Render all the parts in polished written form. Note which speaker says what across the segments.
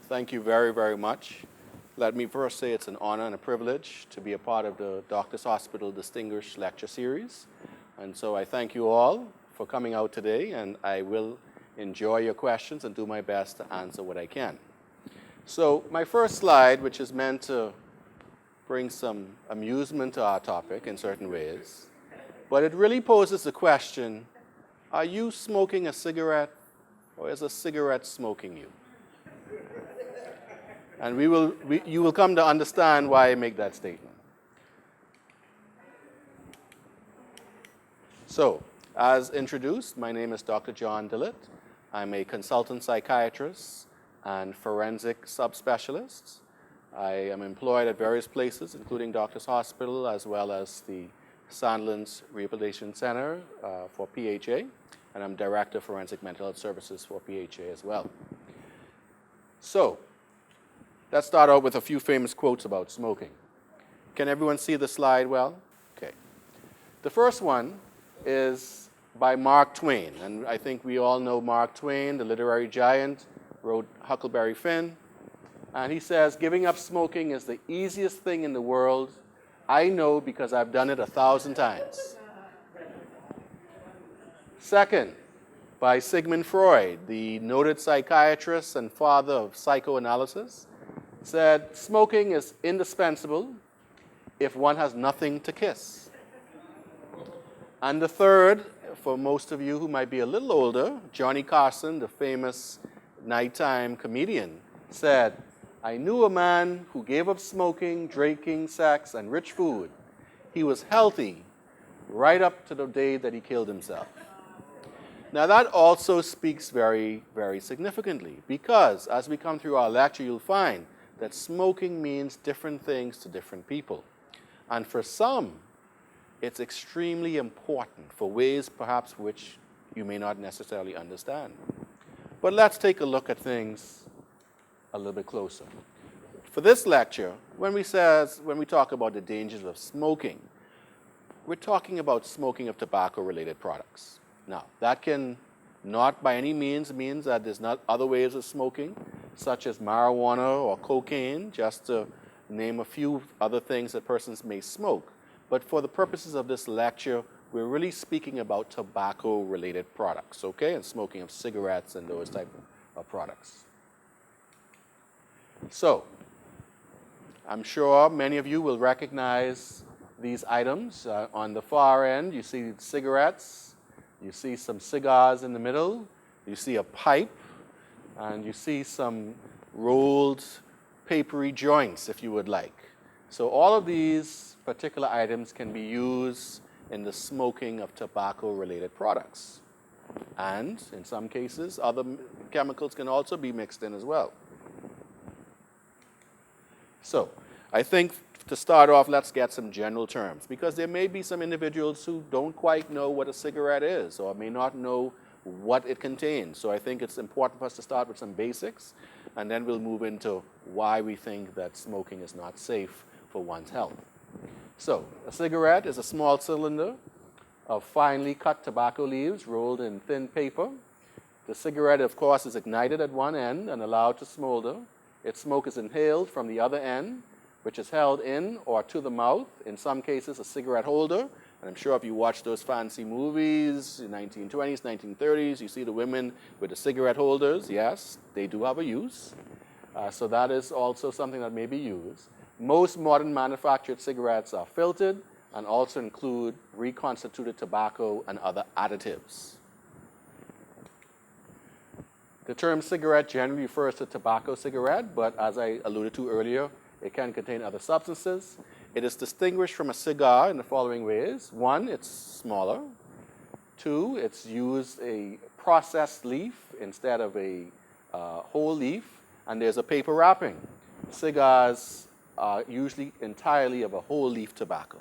Speaker 1: Thank you very, very much. Let me first say it's an honor and a privilege to be a part of the Doctor's Hospital Distinguished Lecture Series. And so I thank you all for coming out today, and I will enjoy your questions and do my best to answer what I can. So my first slide, which is meant to bring some amusement to our topic in certain ways, but it really poses the question, are you smoking a cigarette or is a cigarette smoking you? And you will come to understand why I make that statement. So, as introduced, my name is Dr. John Dillett. I'm a consultant psychiatrist and forensic subspecialist. I am employed at various places, including Doctor's Hospital, as well as the Sandlands Rehabilitation Center for PHA, and I'm Director of Forensic Mental Health Services for PHA as well. So, let's start out with a few famous quotes about smoking. Can everyone see the slide well? Okay. The first one is by Mark Twain, and I think we all know Mark Twain, the literary giant, wrote Huckleberry Finn, and he says, giving up smoking is the easiest thing in the world. I know because I've done it 1,000 times. Second, by Sigmund Freud, the noted psychiatrist and father of psychoanalysis, said, smoking is indispensable if one has nothing to kiss. And the third, for most of you who might be a little older, Johnny Carson, the famous nighttime comedian, said, I knew a man who gave up smoking, drinking, sex, and rich food. He was healthy right up to the day that he killed himself. Now that also speaks very, very significantly because as we come through our lecture, you'll find that smoking means different things to different people. And for some, it's extremely important for ways perhaps which you may not necessarily understand. But let's take a look at things a little bit closer. For this lecture, when we talk about the dangers of smoking, we're talking about smoking of tobacco-related products. Now, that can not by any means means that there's not other ways of smoking, such as marijuana or cocaine, just to name a few other things that persons may smoke. But for the purposes of this lecture, we're really speaking about tobacco-related products, okay? And smoking of cigarettes and those type of products. So, I'm sure many of you will recognize these items. On the far end, you see cigarettes, you see some cigars in the middle, you see a pipe, and you see some rolled papery joints, if you would like. So all of these particular items can be used in the smoking of tobacco-related products. And in some cases, other chemicals can also be mixed in as well. So I think to start off, let's get some general terms, because there may be some individuals who don't quite know what a cigarette is or may not know what it contains. So I think it's important for us to start with some basics, and then we'll move into why we think that smoking is not safe for one's health. So a cigarette is a small cylinder of finely cut tobacco leaves rolled in thin paper. The cigarette, of course, is ignited at one end and allowed to smolder. Its smoke is inhaled from the other end, which is held in or to the mouth, in some cases a cigarette holder. And I'm sure if you watch those fancy movies in 1920s, 1930s, you see the women with the cigarette holders. Yes, they do have a use. So that is also something that may be used. Most modern manufactured cigarettes are filtered and also include reconstituted tobacco and other additives. The term cigarette generally refers to tobacco cigarette, but as I alluded to earlier, it can contain other substances. It is distinguished from a cigar in the following ways. One, it's smaller. Two, it's used a processed leaf instead of a whole leaf, and there's a paper wrapping. Cigars are usually entirely of a whole leaf tobacco.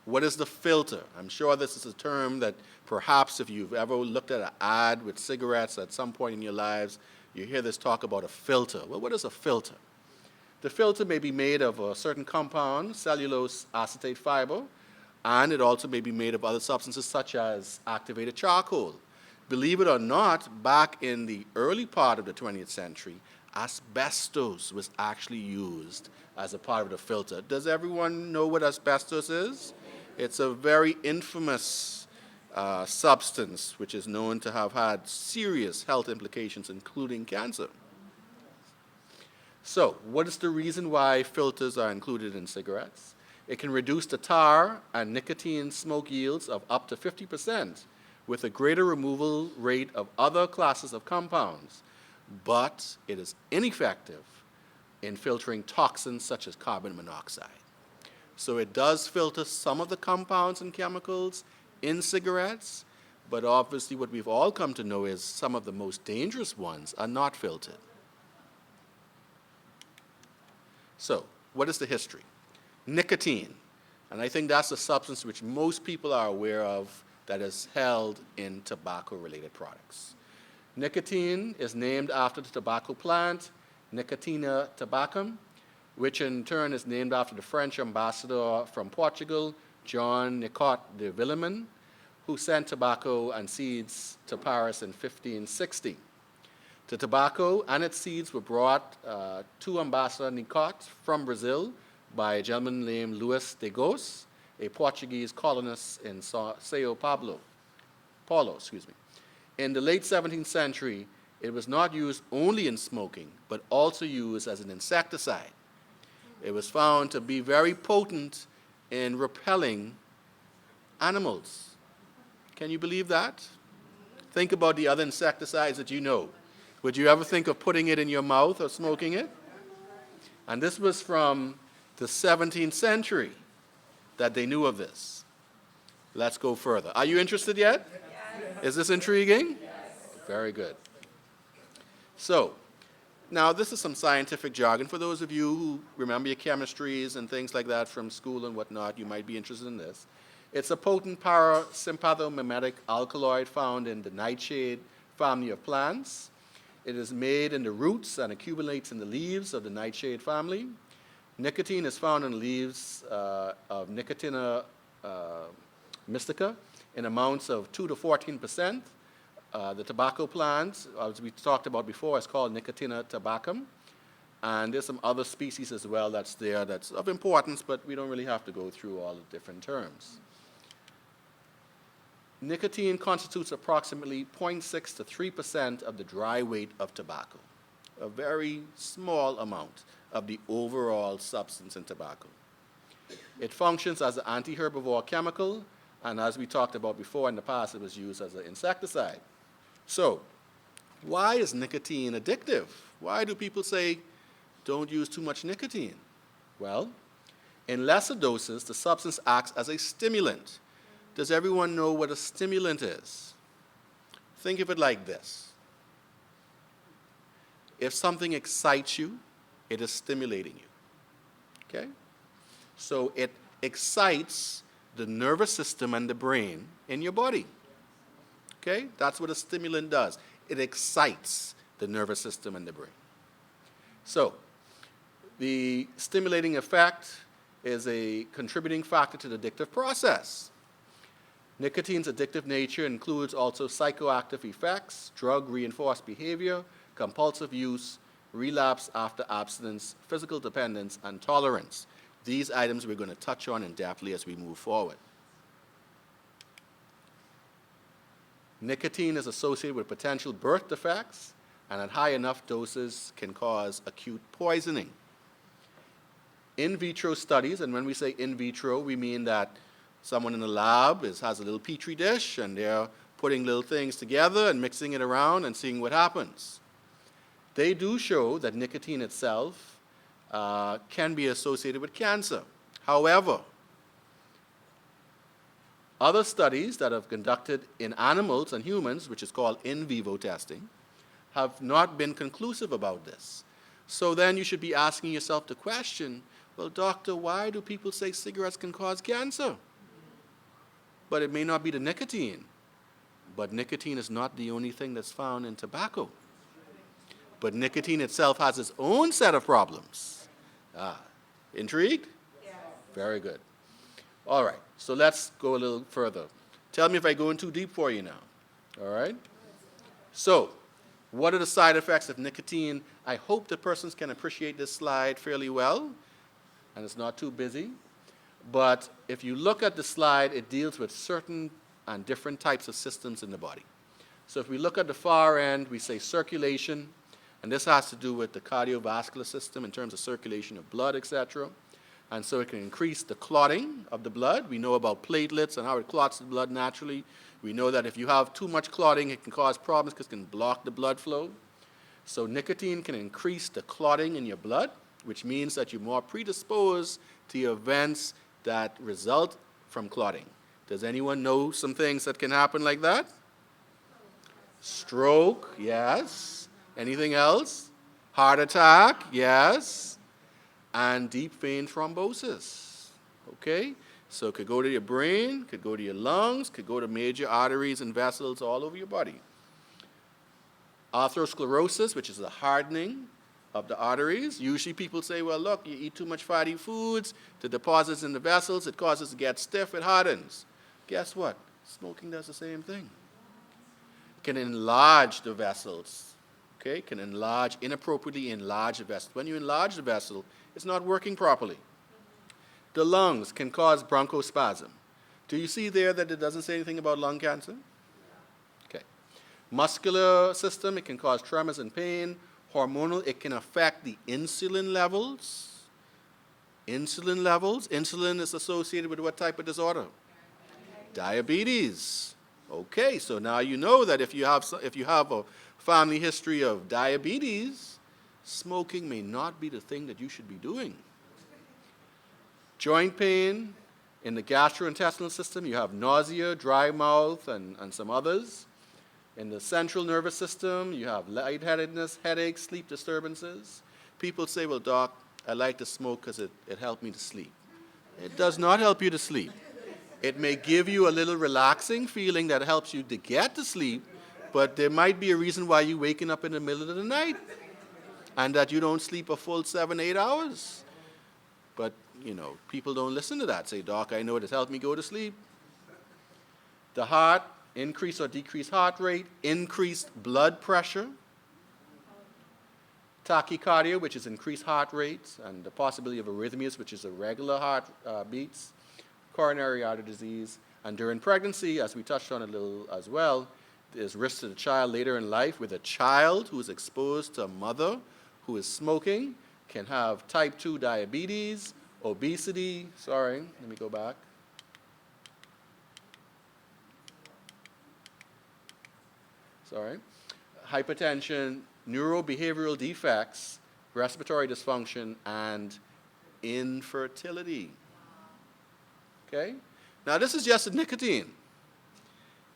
Speaker 1: What is the filter? I'm sure this is a term that perhaps if you've ever looked at an ad with cigarettes at some point in your lives, you hear this talk about a filter. Well, what is a filter? The filter may be made of a certain compound, cellulose acetate fiber, and it also may be made of other substances such as activated charcoal. Believe it or not, back in the early part of the 20th century, asbestos was actually used as a part of the filter. Does everyone know what asbestos is? It's a very infamous substance which is known to have had serious health implications, including cancer. So, what is the reason why filters are included in cigarettes? It can reduce the tar and nicotine smoke yields of up to 50%, with a greater removal rate of other classes of compounds, but it is ineffective in filtering toxins such as carbon monoxide. So it does filter some of the compounds and chemicals in cigarettes, but obviously what we've all come to know is some of the most dangerous ones are not filtered. So, what is the history? Nicotine, and I think that's a substance which most people are aware of that is held in tobacco-related products. Nicotine is named after the tobacco plant, Nicotina tabacum, which in turn is named after the French ambassador from Portugal, John Nicot de Villemin, who sent tobacco and seeds to Paris in 1560. The tobacco and its seeds were brought to Ambassador Nicot from Brazil by a gentleman named Luis de Goes, a Portuguese colonist in Sao Paulo. In the late 17th century, it was not used only in smoking, but also used as an insecticide. It was found to be very potent in repelling animals. Can you believe that? Think about the other insecticides that you know. Would you ever think of putting it in your mouth or smoking it? And this was from the 17th century that they knew of this. Let's go further. Are you interested yet? Yes. Is this intriguing? Yes. Very good. So, now this is some scientific jargon. For those of you who remember your chemistries and things like that from school and whatnot, you might be interested in this. It's a potent parasympathomimetic alkaloid found in the nightshade family of plants. It is made in the roots and accumulates in the leaves of the nightshade family. Nicotine is found in leaves of Nicotina mystica in amounts of 2 to 14%. The tobacco plant, as we talked about before, is called Nicotina tabacum. And there's some other species as well that's there that's of importance, but we don't really have to go through all the different terms. Nicotine constitutes approximately 0.6 to 3% of the dry weight of tobacco, a very small amount of the overall substance in tobacco. It functions as an anti-herbivore chemical, and as we talked about before in the past, it was used as an insecticide. So, why is nicotine addictive? Why do people say, don't use too much nicotine? Well, in lesser doses, the substance acts as a stimulant. Does everyone know what a stimulant is? Think of it like this. If something excites you, it is stimulating you. Okay? So it excites the nervous system and the brain in your body. Okay? That's what a stimulant does. It excites the nervous system and the brain. So the stimulating effect is a contributing factor to the addictive process. Nicotine's addictive nature includes also psychoactive effects, drug-reinforced behavior, compulsive use, relapse after abstinence, physical dependence, and tolerance. These items we're going to touch on in depthly as we move forward. Nicotine is associated with potential birth defects, and at high enough doses can cause acute poisoning. In vitro studies, and when we say in vitro, we mean that someone in the lab has a little petri dish, and they're putting little things together and mixing it around and seeing what happens. They do show that nicotine itself can be associated with cancer. However, other studies that have conducted in animals and humans, which is called in vivo testing, have not been conclusive about this. So then you should be asking yourself the question, well, doctor, why do people say cigarettes can cause cancer? But it may not be the nicotine. But nicotine is not the only thing that's found in tobacco. But nicotine itself has its own set of problems. Intrigued? Yes. Very good. All right, so let's go a little further. Tell me if I go in too deep for you now. All right? So, what are the side effects of nicotine? I hope the persons can appreciate this slide fairly well, and it's not too busy. But if you look at the slide, it deals with certain and different types of systems in the body. So if we look at the far end, we say circulation, and this has to do with the cardiovascular system in terms of circulation of blood, etc. And so it can increase the clotting of the blood. We know about platelets and how it clots the blood naturally. We know that if you have too much clotting, it can cause problems because it can block the blood flow. So nicotine can increase the clotting in your blood, which means that you're more predisposed to events that result from clotting. Does anyone know some things that can happen like that? Stroke, yes. Anything else? Heart attack, yes. And deep vein thrombosis, okay? So it could go to your brain, could go to your lungs, could go to major arteries and vessels all over your body. Atherosclerosis, which is the hardening of the arteries. Usually people say, well, look, you eat too much fatty foods, the deposits in the vessels, it causes it to get stiff, it hardens. Guess what? Smoking does the same thing. It can enlarge the vessels, okay? It can inappropriately enlarge the vessel. When you enlarge the vessel, it's not working properly. The lungs can cause bronchospasm. Do you see there that it doesn't say anything about lung cancer? Okay. Muscular system, it can cause tremors and pain. Hormonal, it can affect the insulin levels. Insulin levels. Insulin is associated with what type of disorder? Diabetes. Okay, so now you know that if you have a family history of diabetes, smoking may not be the thing that you should be doing. Joint pain, in the gastrointestinal system, you have nausea, dry mouth, and some others. In the central nervous system, you have lightheadedness, headaches, sleep disturbances. People say, well, doc, I like to smoke because it helped me to sleep. It does not help you to sleep. It may give you a little relaxing feeling that helps you to get to sleep, but there might be a reason why you're waking up in the middle of the night and that you don't sleep a full 7-8 hours. But, you know, people don't listen to that. Say, doc, I know it has helped me go to sleep. The heart, increase or decrease heart rate, increased blood pressure. Tachycardia, which is increased heart rates, and the possibility of arrhythmias, which is irregular heart beats. Coronary artery disease. And during pregnancy, as we touched on a little as well, there's risk to the child later in life with a child who is exposed to a mother who is smoking, can have type 2 diabetes, obesity, sorry, let me go back. Sorry, hypertension, neurobehavioral defects, respiratory dysfunction, and infertility. Okay? Now this is just nicotine.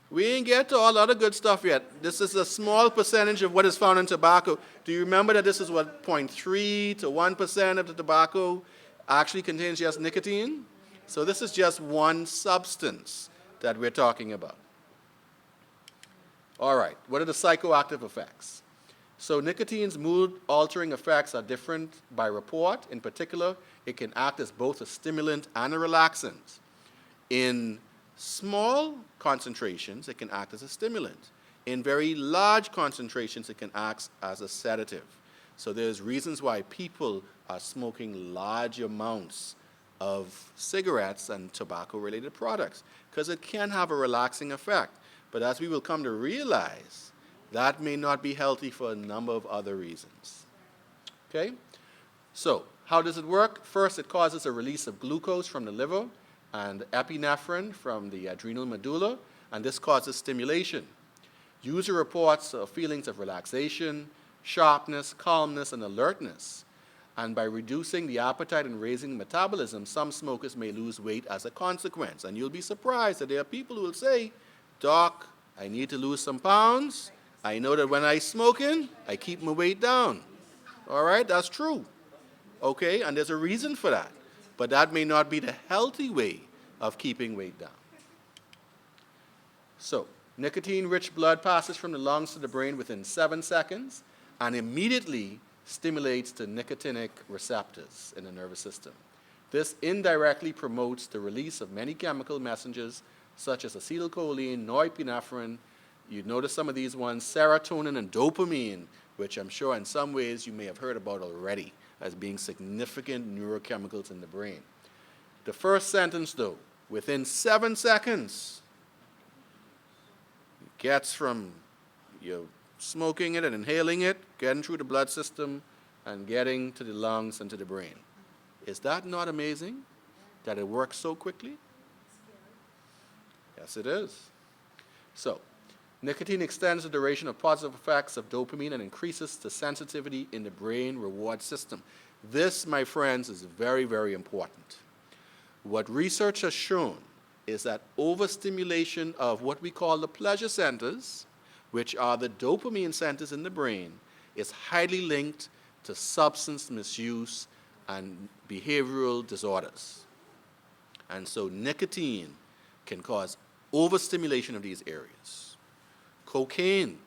Speaker 1: We ain't get to all the other good stuff yet. This is a small percentage of what is found in tobacco. Do you remember that this is what, 0.3 to 1% of the tobacco actually contains just nicotine? So this is just one substance that we're talking about. All right, what are the psychoactive effects? So nicotine's mood-altering effects are different by report. In particular, it can act as both a stimulant and a relaxant. In small concentrations, it can act as a stimulant. In very large concentrations, it can act as a sedative. So there's reasons why people are smoking large amounts of cigarettes and tobacco-related products, because it can have a relaxing effect. But as we will come to realize, that may not be healthy for a number of other reasons. Okay? So, how does it work? First, it causes a release of glucose from the liver and epinephrine from the adrenal medulla, and this causes stimulation. User reports feelings of relaxation, sharpness, calmness, and alertness. And by reducing the appetite and raising metabolism, some smokers may lose weight as a consequence. And you'll be surprised that there are people who will say, doc, I need to lose some pounds. I know that when I'm smoking, I keep my weight down. All right, that's true. Okay, and there's a reason for that. But that may not be the healthy way of keeping weight down. So, nicotine-rich blood passes from the lungs to the brain within 7 seconds and immediately stimulates the nicotinic receptors in the nervous system. This indirectly promotes the release of many chemical messengers such as acetylcholine, norepinephrine, You notice some of these ones, serotonin and dopamine, which I'm sure in some ways you may have heard about already as being significant neurochemicals in the brain. The first sentence, though, within 7 seconds, it gets from you smoking it and inhaling it, getting through the blood system, and getting to the lungs and to the brain. Is that not amazing that it works so quickly? Yes, it is. So, nicotine extends the duration of positive effects of dopamine and increases the sensitivity in the brain reward system. This, my friends, is very, very important. What research has shown is that overstimulation of what we call the pleasure centers, which are the dopamine centers in the brain, is highly linked to substance misuse and behavioral disorders. And so nicotine can cause overstimulation of these areas. Cocaine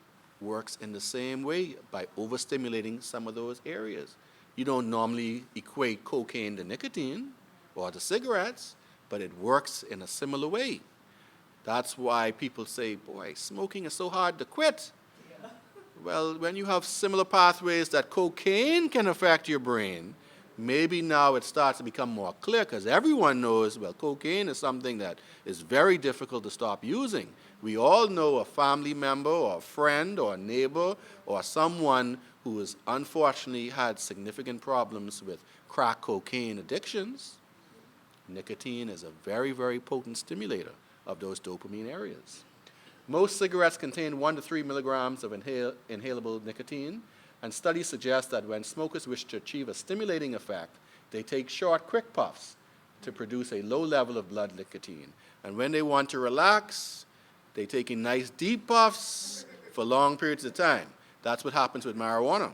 Speaker 1: works in the same way by overstimulating some of those areas. You don't normally equate cocaine to nicotine or to cigarettes, but it works in a similar way. That's why people say, boy, smoking is so hard to quit. Yeah. Well, when you have similar pathways that cocaine can affect your brain, maybe now it starts to become more clear because everyone knows, well, cocaine is something that is very difficult to stop using. We all know a family member or a friend or a neighbor or someone who has unfortunately had significant problems with crack cocaine addictions. Nicotine is a very, very potent stimulator of those dopamine areas. Most cigarettes contain 1 to 3 milligrams of inhalable nicotine, and studies suggest that when smokers wish to achieve a stimulating effect, they take short, quick puffs to produce a low level of blood nicotine. And when they want to relax, they take in nice deep puffs for long periods of time. That's what happens with marijuana.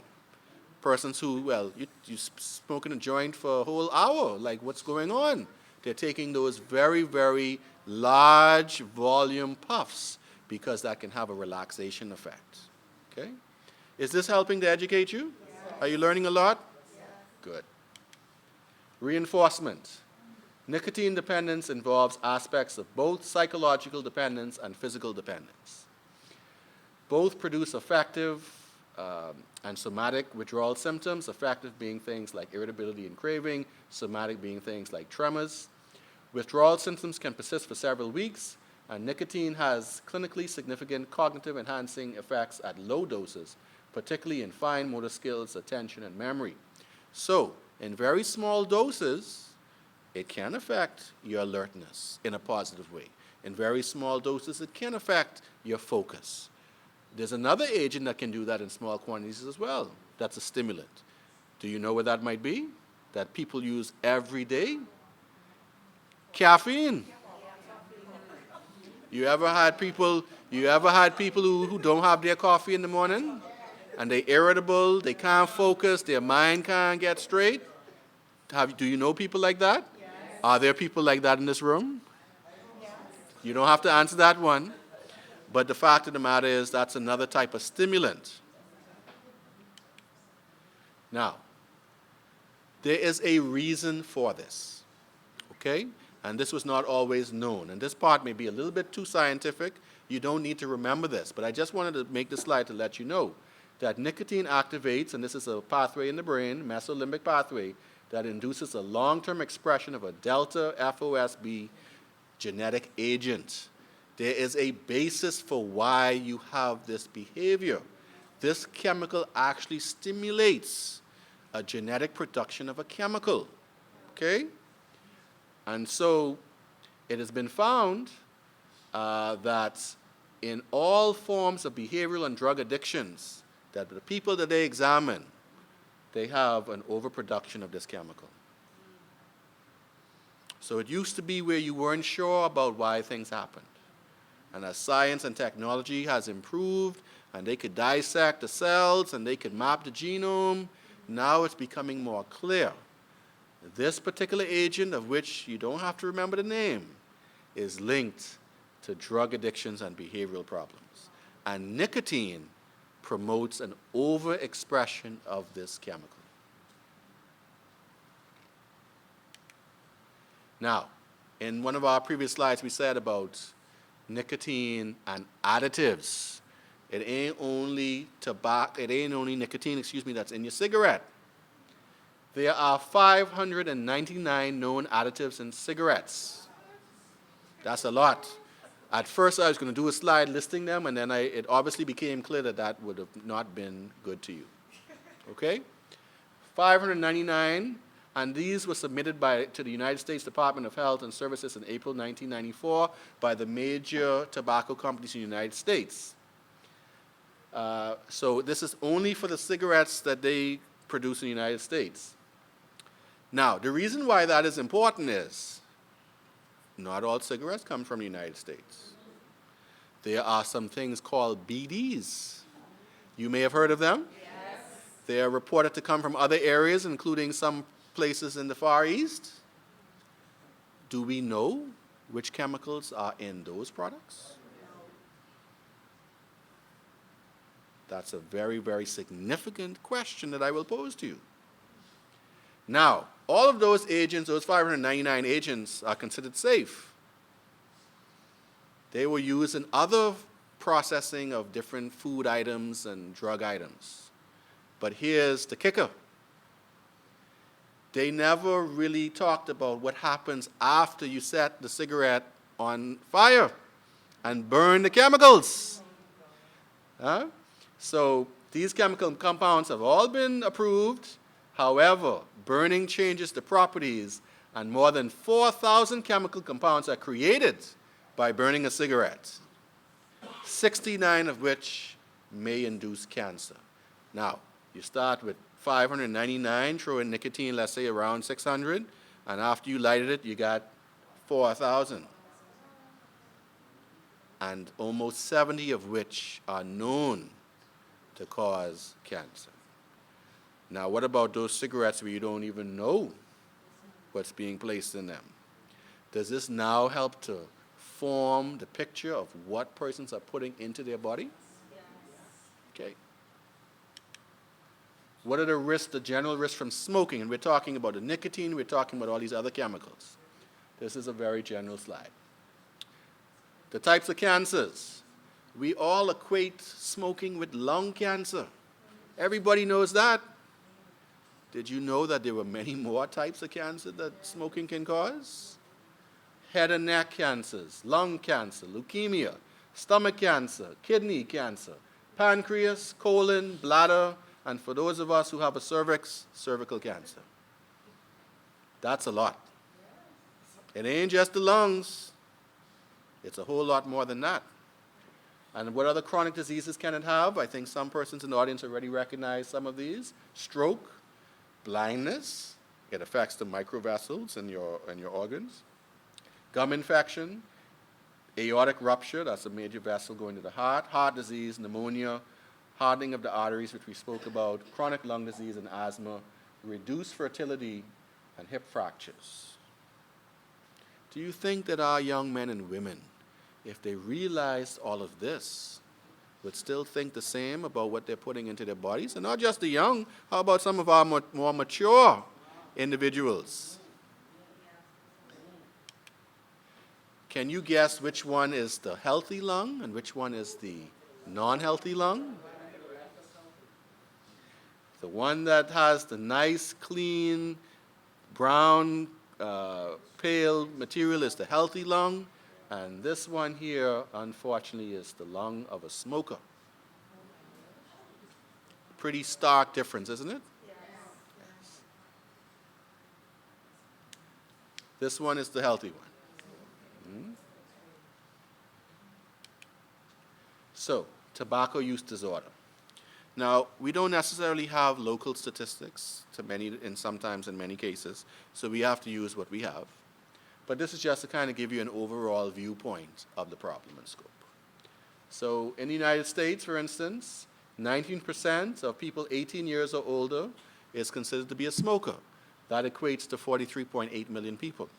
Speaker 1: Persons who, well, you smoking a joint for a whole hour, like what's going on? They're taking those very, very large volume puffs because that can have a relaxation effect. Okay? Is this helping to educate you? Yes. Are you learning a lot? Yes. Good. Reinforcement. Nicotine dependence involves aspects of both psychological dependence and physical dependence. Both produce affective and somatic withdrawal symptoms, affective being things like irritability and craving, somatic being things like tremors. Withdrawal symptoms can persist for several weeks, and nicotine has clinically significant cognitive enhancing effects at low doses, particularly in fine motor skills, attention, and memory. So, in very small doses, it can affect your alertness in a positive way. In very small doses, it can affect your focus. There's another agent that can do that in small quantities as well. That's a stimulant. Do you know what that might be? That people use every day? Caffeine. You ever had people who don't have their coffee in the morning? And they're irritable, they can't focus, their mind can't get straight? Do you know people like that? Yes. Are there people like that in this room? Yes. You don't have to answer that one. But the fact of the matter is that's another type of stimulant. Now, there is a reason for this, okay? And this was not always known. And this part may be a little bit too scientific. You don't need to remember this. But I just wanted to make this slide to let you know that nicotine activates, and this is a pathway in the brain, mesolimbic pathway, that induces a long-term expression of a delta FOSB genetic agent. There is a basis for why you have this behavior. This chemical actually stimulates a genetic production of a chemical, okay? And so it has been found that in all forms of behavioral and drug addictions, that the people that they examine, they have an overproduction of this chemical. So it used to be where you weren't sure about why things happened. And as science and technology has improved, and they could dissect the cells, and they could map the genome, now it's becoming more clear. This particular agent, of which you don't have to remember the name, is linked to drug addictions and behavioral problems. And nicotine promotes an overexpression of this chemical. Now, in one of our previous slides, we said about nicotine and additives. It ain't only tobacco, it ain't only nicotine, excuse me, that's in your cigarette. There are 599 known additives in cigarettes. That's a lot. At first, I was going to do a slide listing them, and then it obviously became clear that that would have not been good to you. Okay? 599, and these were submitted to the United States Department of Health and Services in April 1994 by the major tobacco companies in the United States. So this is only for the cigarettes that they produce in the United States. Now, the reason why that is important is not all cigarettes come from the United States. There are some things called BDs. You may have heard of them. Yes. They are reported to come from other areas, including some places in the Far East. Do we know which chemicals are in those products? That's a very, very significant question that I will pose to you. Now, all of those agents, those 599 agents, are considered safe. They were used in other processing of different food items and drug items. But here's the kicker. They never really talked about what happens after you set the cigarette on fire and burn the chemicals. So these chemical compounds have all been approved. However, burning changes the properties, and more than 4,000 chemical compounds are created by burning a cigarette, 69 of which may induce cancer. Now, you start with 599, throw in nicotine, let's say around 600, and after you lighted it, you got 4,000. And almost 70 of which are known to cause cancer. Now, what about those cigarettes where you don't even know what's being placed in them? Does this now help to form the picture of what persons are putting into their body? Yes. Okay. What are the risks, the general risks from smoking? And we're talking about the nicotine, we're talking about all these other chemicals. This is a very general slide. The types of cancers. We all equate smoking with lung cancer. Everybody knows that. Did you know that there were many more types of cancer that smoking can cause? Head and neck cancers, lung cancer, leukemia, stomach cancer, kidney cancer, pancreas, colon, bladder, and for those of us who have a cervix, cervical cancer. That's a lot. It ain't just the lungs. It's a whole lot more than that. And what other chronic diseases can it have? I think some persons in the audience already recognize some of these. Stroke, blindness, it affects the microvessels in your organs. Gum infection, aortic rupture, that's a major vessel going to the heart. Heart disease, pneumonia, hardening of the arteries, which we spoke about, chronic lung disease and asthma, reduced fertility, and hip fractures. Do you think that our young men and women, if they realized all of this, would still think the same about what they're putting into their bodies? And not just the young, how about some of our more mature individuals? Can you guess which one is the healthy lung and which one is the non-healthy lung? The one that has the nice, clean, brown, pale material is the healthy lung. And this one here, unfortunately, is the lung of a smoker. Pretty stark difference, isn't it? Yes. This one is the healthy one. So, tobacco use disorder. Now, we don't necessarily have local statistics sometimes in many cases, so we have to use what we have. But this is just to kind of give you an overall viewpoint of the problem and scope. So in the United States, for instance, 19% of people 18 years or older is considered to be a smoker. That equates to 43.8 million people.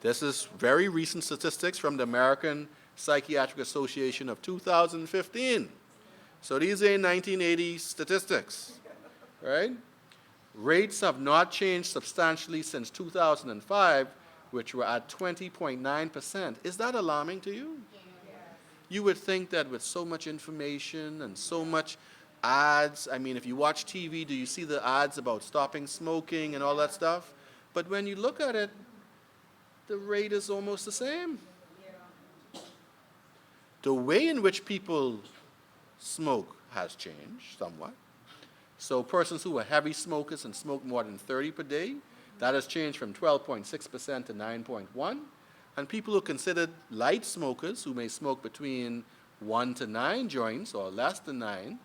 Speaker 1: This is very recent statistics from the American Psychiatric Association of 2015. So these are 1980 statistics, right? Rates have not changed substantially since 2005, which were at 20.9%. Is that alarming to you? You would think that with so much information and so much ads, I mean, if you watch TV, do you see the ads about stopping smoking and all that stuff? But when you look at it, the rate is almost the same. The way in which people smoke has changed somewhat. So persons who are heavy smokers and smoke more than 30 per day, that has changed from 12.6% to 9.1%. And people who are considered light smokers, who may smoke between 1 to 9 joints or less than 9,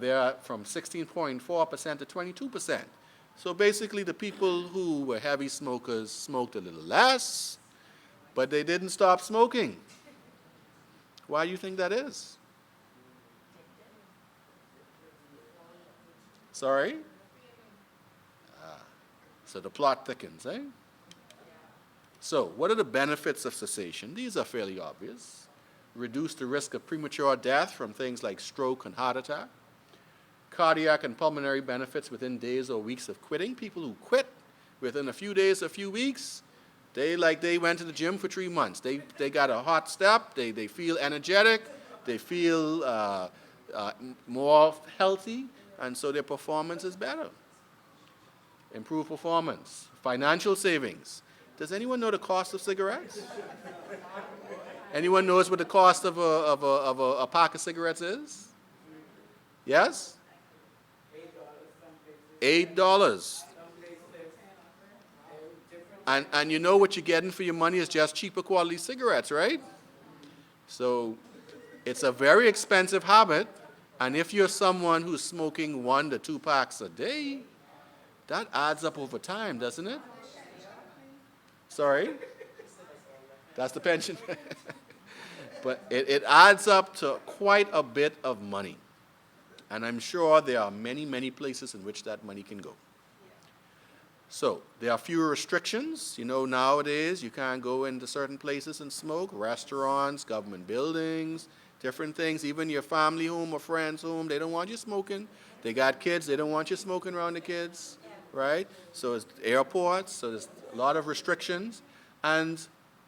Speaker 1: they're from 16.4% to 22%. So basically the people who were heavy smokers smoked a little less, but they didn't stop smoking. Why do you think that is? Sorry? So the plot thickens, eh? So what are the benefits of cessation? These are fairly obvious. Reduce the risk of premature death from things like stroke and heart attack. Cardiac and pulmonary benefits within days or weeks of quitting. People who quit within a few days, a few weeks, they went to the gym for 3 months. They got a hot step, they feel energetic, they feel more healthy, and so their performance is better. Improved performance. Financial savings. Does anyone know the cost of cigarettes? Anyone knows what the cost of a pack of cigarettes is? Yes? $8. And you know what you're getting for your money is just cheaper quality cigarettes, right? So it's a very expensive habit, and if you're someone who's smoking 1 to 2 packs a day, that adds up over time, doesn't it? Sorry? That's the pension. But it adds up to quite a bit of money. And I'm sure there are many, many places in which that money can go. So there are fewer restrictions. You know, nowadays you can't go into certain places and smoke, restaurants, government buildings, different things, even your family home or friends' home, they don't want you smoking. They got kids, they don't want you smoking around the kids, right? So it's airports, so there's a lot of restrictions, and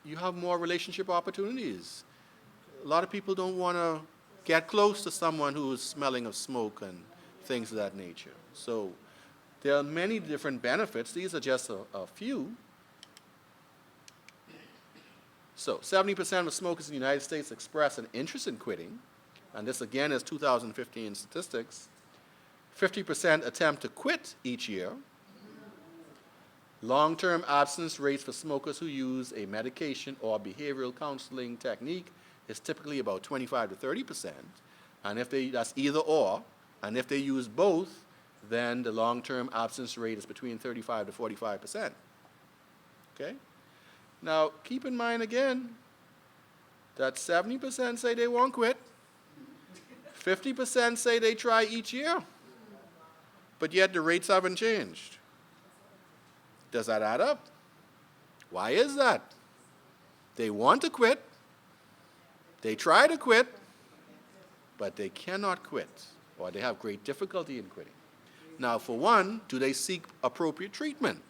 Speaker 1: you have more relationship opportunities. A lot of people don't want to get close to someone who's smelling of smoke and things of that nature. So there are many different benefits. These are just a few. So 70% of smokers in the United States express an interest in quitting, and this again is 2015 statistics. 50% attempt to quit each year. Long-term abstinence rates for smokers who use a medication or behavioral counseling technique is typically about 25 to 30%, and that's either or, and if they use both, then the long-term abstinence rate is between 35 to 45%. Okay? Now, keep in mind again that 70% say they won't quit, 50% say they try each year, but yet the rates haven't changed. Does that add up? Why is that? They want to quit, they try to quit, but they cannot quit, or they have great difficulty in quitting. Now, for one, do they seek appropriate treatment?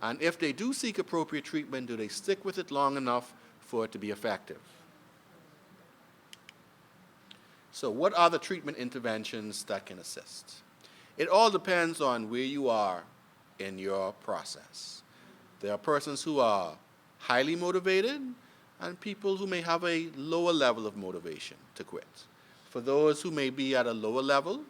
Speaker 1: And if they do seek appropriate treatment, do they stick with it long enough for it to be effective? So what are the treatment interventions that can assist? It all depends on where you are in your process. There are persons who are highly motivated and people who may have a lower level of motivation to quit. For those who may be at a lower level,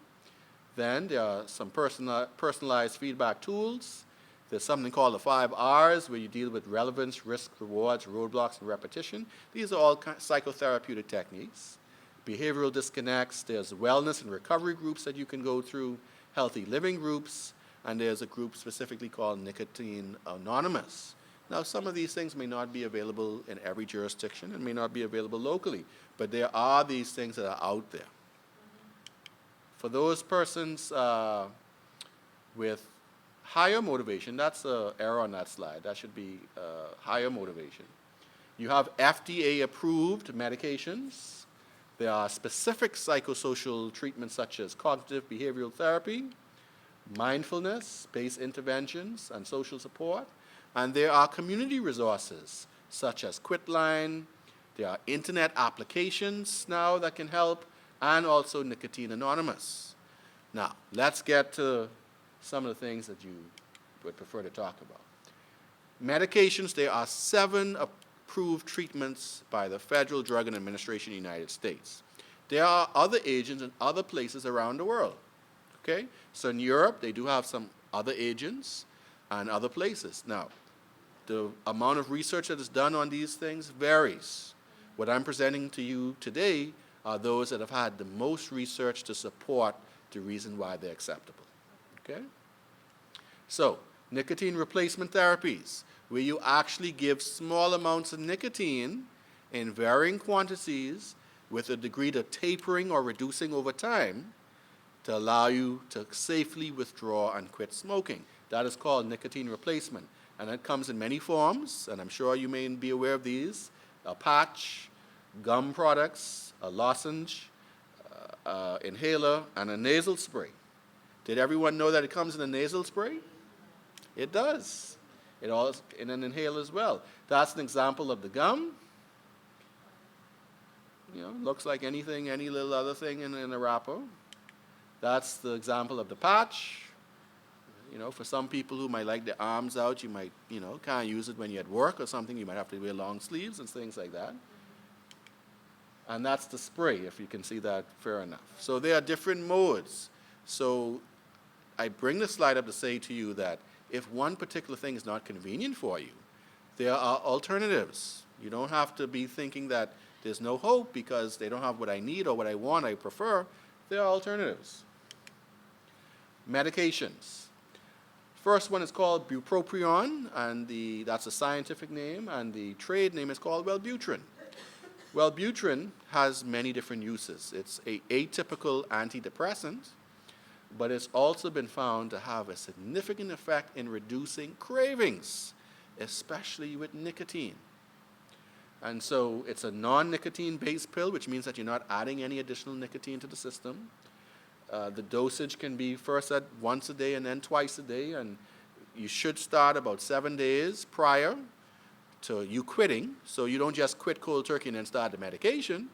Speaker 1: then there are some personalized feedback tools. There's something called the 5 R's, where you deal with relevance, risk, rewards, roadblocks, and repetition. These are all psychotherapeutic techniques. Behavioral disconnects, there's wellness and recovery groups that you can go through, healthy living groups, and there's a group specifically called Nicotine Anonymous. Now, some of these things may not be available in every jurisdiction and may not be available locally, but there are these things that are out there. For those persons with higher motivation, that's an error on that slide. That should be higher motivation. You have FDA-approved medications. There are specific psychosocial treatments such as cognitive behavioral therapy, mindfulness-based interventions, and social support. And there are community resources such as Quitline, There are internet applications now that can help, and also Nicotine Anonymous. Now, let's get to some of the things that you would prefer to talk about. Medications, there are 7 approved treatments by the Federal Drug Administration in the United States. There are other agents in other places around the world. Okay? So in Europe, they do have some other agents and other places. Now, the amount of research that is done on these things varies. What I'm presenting to you today are those that have had the most research to support the reason why they're acceptable. Okay? So, nicotine replacement therapies, where you actually give small amounts of nicotine in varying quantities with a degree of tapering or reducing over time to allow you to safely withdraw and quit smoking. That is called nicotine replacement. And it comes in many forms, and I'm sure you may be aware of these: a patch, gum products, a lozenge, inhaler, and a nasal spray. Did everyone know that it comes in a nasal spray? It does. It also in an inhaler as well. That's an example of the gum. You know, looks like anything, any little other thing in a wrapper. That's the example of the patch. You know, for some people who might like their arms out, you might, can't use it when you're at work or something. You might have to wear long sleeves and things like that. And that's the spray, if you can see that fair enough. So there are different modes. So I bring this slide up to say to you that if one particular thing is not convenient for you, there are alternatives. You don't have to be thinking that there's no hope because they don't have what I need or what I want, I prefer. There are alternatives. Medications. First one is called bupropion, and that's a scientific name, and the trade name is called Wellbutrin. Wellbutrin has many different uses. It's an atypical antidepressant, but it's also been found to have a significant effect in reducing cravings, especially with nicotine. And so it's a non-nicotine-based pill, which means that you're not adding any additional nicotine to the system. The dosage can be first at once a day and then twice a day, and you should start about 7 days prior to you quitting. So you don't just quit cold turkey and then start the medication.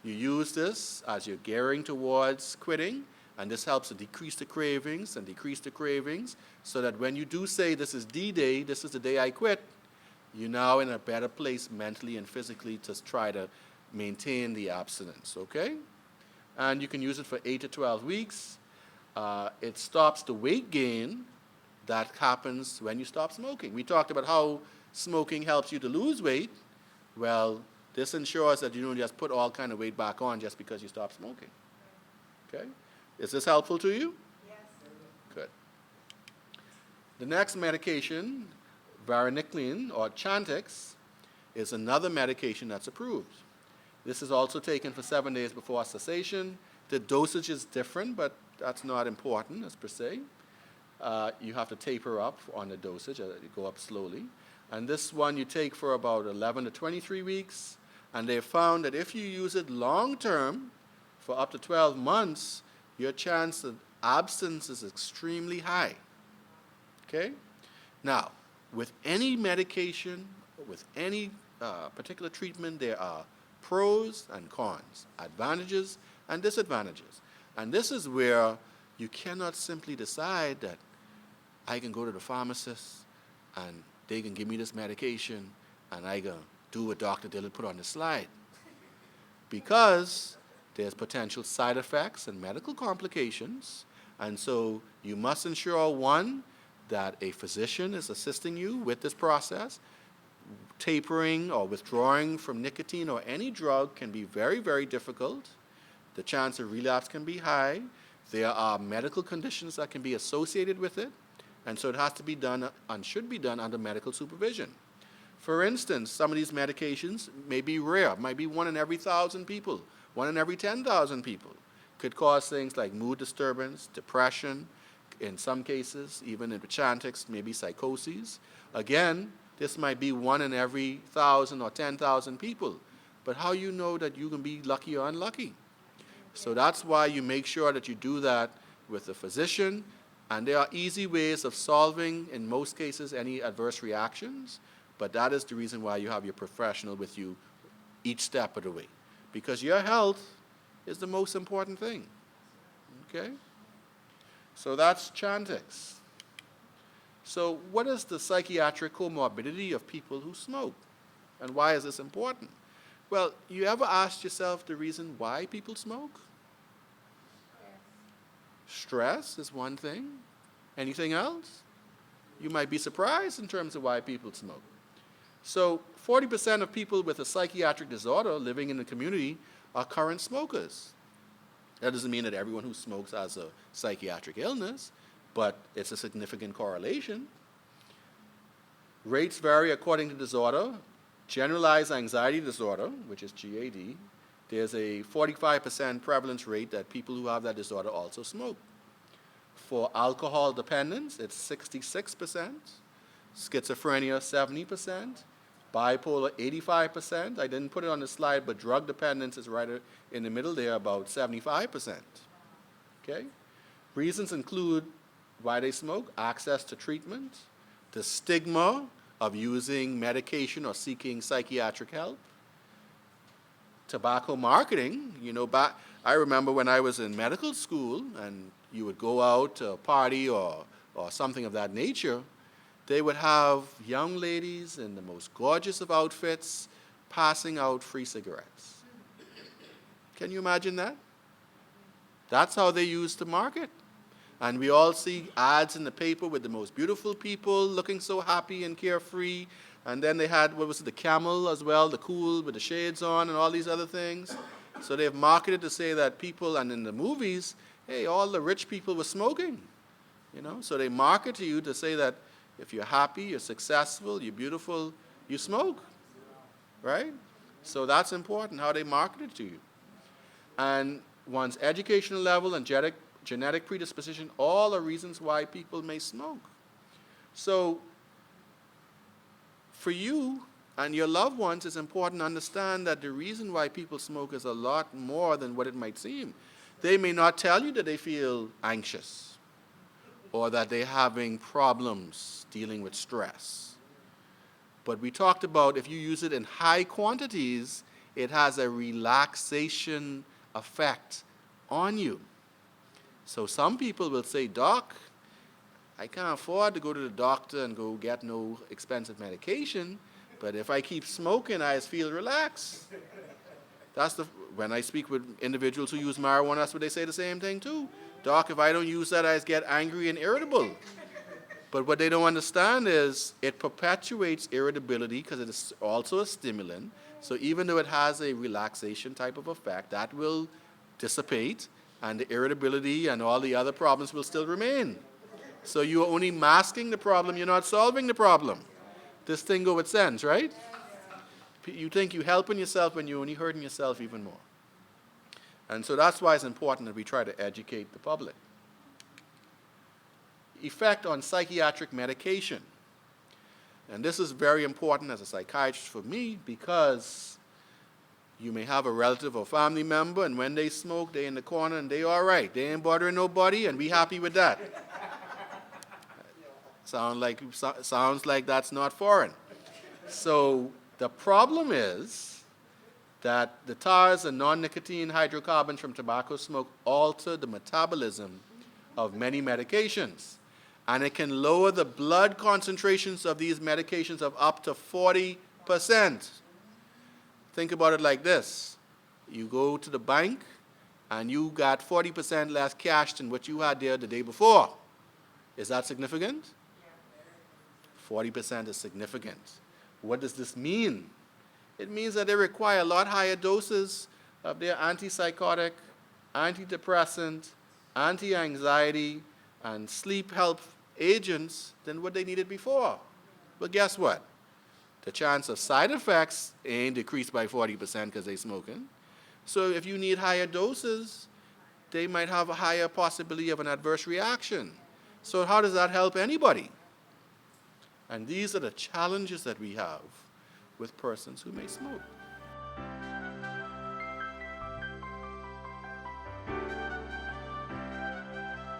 Speaker 1: You use this as you're gearing towards quitting, and this helps to decrease the cravings so that when you do say this is D-Day, this is the day I quit, you're now in a better place mentally and physically to try to maintain the abstinence, okay? And you can use it for 8 to 12 weeks. It stops the weight gain that happens when you stop smoking. We talked about how smoking helps you to lose weight. Well, this ensures that you don't just put all kind of weight back on just because you stop smoking. Okay? Is this helpful to you?
Speaker 2: Yes.
Speaker 1: Good. The next medication, varenicline or Chantix, is another medication that's approved. This is also taken for 7 days before cessation. The dosage is different, but that's not important as per se. You have to taper up on the dosage. You go up slowly. And this one you take for about 11 to 23 weeks. And they found that if you use it long term, for up to 12 months, your chance of abstinence is extremely high. Okay? Now, with any medication, with any particular treatment, there are pros and cons, advantages and disadvantages. And this is where you cannot simply decide that I can go to the pharmacist and they can give me this medication and I can do what Dr. Dillett put on the slide. Because there's potential side effects and medical complications, and so you must ensure, one, that a physician is assisting you with this process. Tapering or withdrawing from nicotine or any drug can be very, very difficult. The chance of relapse can be high. There are medical conditions that can be associated with it, and so it has to be done and should be done under medical supervision. For instance, some of these medications may be rare, might be 1 in every 1,000 people, 1 in every 10,000 people. Could cause things like mood disturbance, depression, in some cases, even in Chantix, maybe psychoses. Again, this might be 1 in every 1,000 or 10,000 people. But how you know that you can be lucky or unlucky? So that's why you make sure that you do that with a physician. And there are easy ways of solving, in most cases, any adverse reactions. But that is the reason why you have your professional with you each step of the way, because your health is the most important thing. Okay? So that's Chantix. So what is the psychiatric comorbidity of people who smoke? And why is this important? Well, you ever asked yourself the reason why people smoke? Stress is one thing. Anything else? You might be surprised in terms of why people smoke. So 40% of people with a psychiatric disorder living in the community are current smokers. That doesn't mean that everyone who smokes has a psychiatric illness, but it's a significant correlation. Rates vary according to disorder. Generalized anxiety disorder, which is GAD, there's a 45% prevalence rate that people who have that disorder also smoke. For alcohol dependence, it's 66%. Schizophrenia, 70%. Bipolar, 85%. I didn't put it on the slide, but drug dependence is right in the middle there, about 75%. Okay? Reasons include why they smoke: access to treatment, the stigma of using medication or seeking psychiatric help, tobacco marketing. You know, I remember when I was in medical school and you would go out to a party or something of that nature, they would have young ladies in the most gorgeous of outfits passing out free cigarettes. Can you imagine that? That's how they used to market. And we all see ads in the paper with the most beautiful people looking so happy and carefree. And then they had, what was it, the camel as well, the cool with the shades on and all these other things. So they've marketed to say that people, and in the movies, hey, all the rich people were smoking. You know, so they market to you to say that if you're happy, you're successful, you're beautiful, you smoke, right? So that's important, how they market it to you. And one's educational level and genetic predisposition, all are reasons why people may smoke. So for you and your loved ones, it's important to understand that the reason why people smoke is a lot more than what it might seem. They may not tell you that they feel anxious or that they're having problems dealing with stress. But we talked about if you use it in high quantities, it has a relaxation effect on you. So some people will say, Doc, I can't afford to go to the doctor and go get no expensive medication, but if I keep smoking, I just feel relaxed. When I speak with individuals who use marijuana, that's what they say the same thing too. Doc, if I don't use that, I just get angry and irritable. But what they don't understand is it perpetuates irritability because it is also a stimulant. So even though it has a relaxation type of effect, that will dissipate, and the irritability and all the other problems will still remain. So you're only masking the problem, you're not solving the problem. This thing go with sense, right? You think you're helping yourself when you're only hurting yourself even more. And so that's why it's important that we try to educate the public. Effect on psychiatric medication. And this is very important as a psychiatrist for me, because you may have a relative or family member, and when they smoke, they're in the corner and they all right. They ain't bothering nobody, and we happy with that. Sounds like that's not foreign. So the problem is that the tars and non-nicotine hydrocarbons from tobacco smoke alter the metabolism of many medications. And it can lower the blood concentrations of these medications of up to 40%. Think about it like this. You go to the bank and you got 40% less cash than what you had there the day before. Is that significant? 40% is significant. What does this mean? It means that they require a lot higher doses of their antipsychotic, antidepressant, anti-anxiety, and sleep help agents than what they needed before. But guess what? The chance of side effects ain't decreased by 40% because they're smoking. So if you need higher doses, they might have a higher possibility of an adverse reaction. So how does that help anybody? And these are the challenges that we have with persons who may smoke.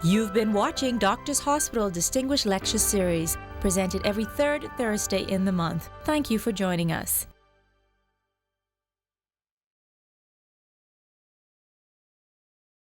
Speaker 2: You've been watching Doctors Hospital Distinguished Lecture Series, presented every third Thursday in the month. Thank you for joining us.